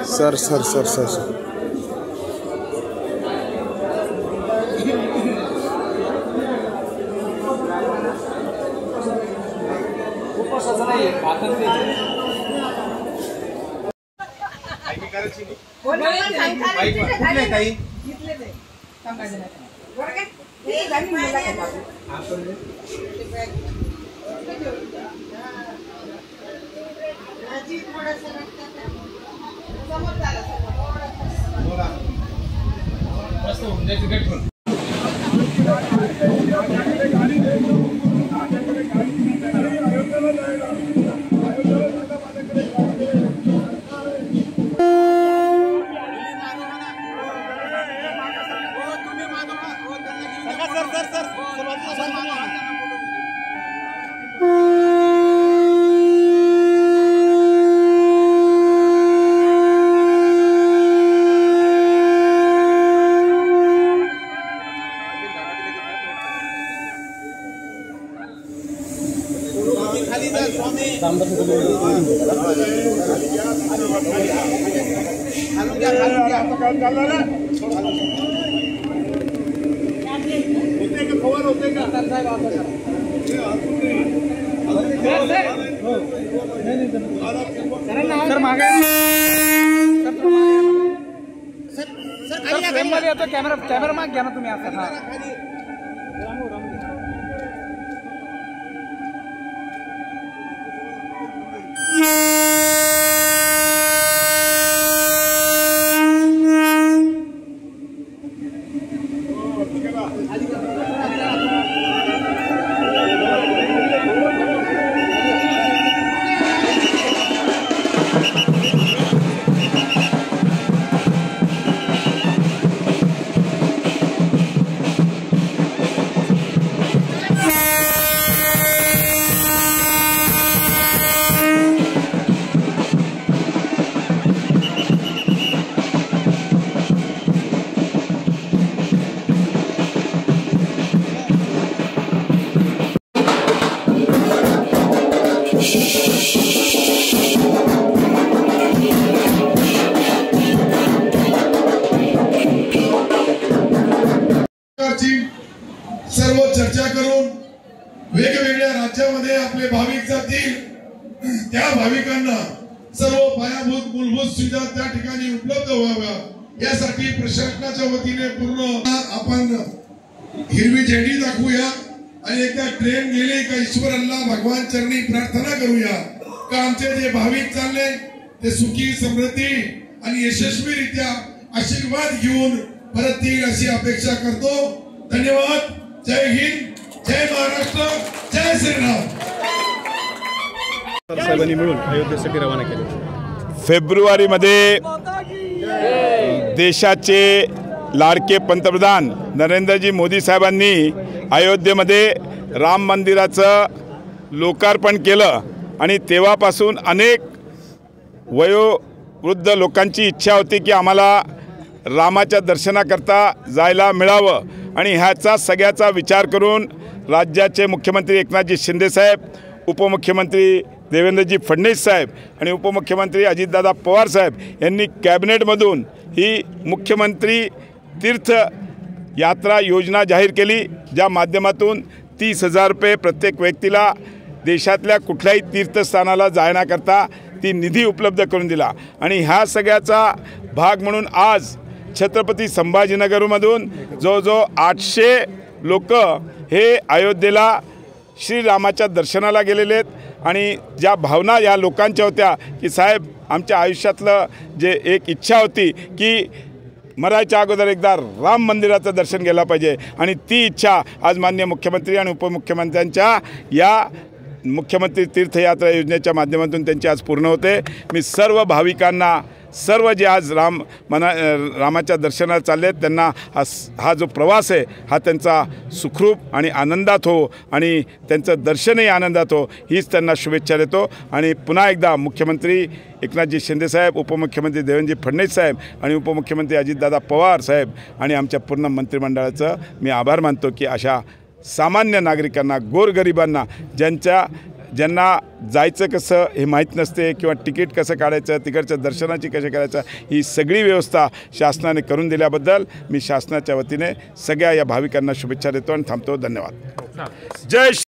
Sir sir sir sir sir camera माग घ्या ना तुम्ही आता। सर्व चर्चा करून वेगवेगळ्या राज्यामध्ये आपले भाविक जातील, त्या भाविकांना सर्व पायाभूत मूलभूत सुविधा त्या ठिकाणी उपलब्ध व्हाव्या यासाठी प्रशासनाच्या वतीने पूर्ण आपण हिरवी झेंडी दाखवूया आणि एकदा ट्रेन गेली का ईश्वर अल्लाह भगवान चरणी प्रार्थना करूया का आमचे जे भाविक चालले ते सुखी समृद्धी आणि यशस्वीरित्या आशीर्वाद घेऊन परत येईल अशी अपेक्षा करतो। धन्यवाद। जय हिंद, जय महाराष्ट्र, जय श्रीराम। साहेबांनी मिळून अयोध्येसाठी रवाना केले। फेब्रुवारीमध्ये देशाचे लाडके पंतप्रधान नरेंद्रजी मोदी साहेबांनी अयोध्येमध्ये राम मंदिराचं लोकार्पण केलं आणि तेव्हापासून अनेक वयोवृद्ध लोकांची इच्छा होती की आम्हाला रामाच्या दर्शनाकरता जायला मिळावं आणि ह्याचा सगळ्याचा विचार करून राज्याचे मुख्यमंत्री एकनाथजी शिंदे साहेब, उपमुख्यमंत्री देवेंद्रजी फडणवीस साहेब आणि उपमुख्यमंत्री अजितदादा पवार साहेब यांनी कॅबिनेटमधून ही मुख्यमंत्री तीर्थ यात्रा योजना जाहीर केली, ज्या माध्यमातून 30,000 रुपये प्रत्येक व्यक्तीला देशातल्या कुठल्याही तीर्थस्थानाला जाण्याकरता ती निधी उपलब्ध करून दिला। आणि ह्या सगळ्याचा भाग म्हणून आज छत्रपती संभाजीनगरमधून जवळजवळ 800 लोक हे अयोध्येला श्रीरामाच्या दर्शनाला गेलेले आहेत। आणि ज्या भावना या लोकांच्या होत्या की साहेब आमच्या आयुष्यातलं जे एक इच्छा होती की मरायच्या अगोदर एकदा राम मंदिराचं दर्शन घ्यायला पाहिजे आणि ती इच्छा आज माननीय मुख्यमंत्री आणि उपमुख्यमंत्र्यांच्या या मुख्यमंत्री तीर्थयात्रा योजनेच्या माध्यमातून त्यांची आज पूर्ण होते। मी सर्व भाविकांना सर्व जे आज रामाच्या दर्शनाला चालले आहेत त्यांना हा जो प्रवास आहे हा त्यांचा सुखरूप आणि आनंदात हो आणि त्यांचं दर्शनही आनंदात हो हीच त्यांना शुभेच्छा देतो. आणि पुन्हा एकदा मुख्यमंत्री एकनाथजी शिंदेसाहेब, उपमुख्यमंत्री देवेंद्रजी फडणवीस साहेब आणि उपमुख्यमंत्री अजितदादा पवार साहेब आणि आमच्या पूर्ण मंत्रिमंडळाचं मी आभार मानतो की अशा सामान्य नागरिकांना, गोरगरिबांना, ज्यांना जायचं कसं हे माहीत नसते किंवा तिकीट कसं काढायचं, तिकडच्या दर्शनाची कशी करायचं, ही सगळी व्यवस्था शासनाने करून दिल्याबद्दल मी शासनाच्या वतीने सगळ्या या भाविकांना शुभेच्छा देतो आणि थांबतो. धन्यवाद. जय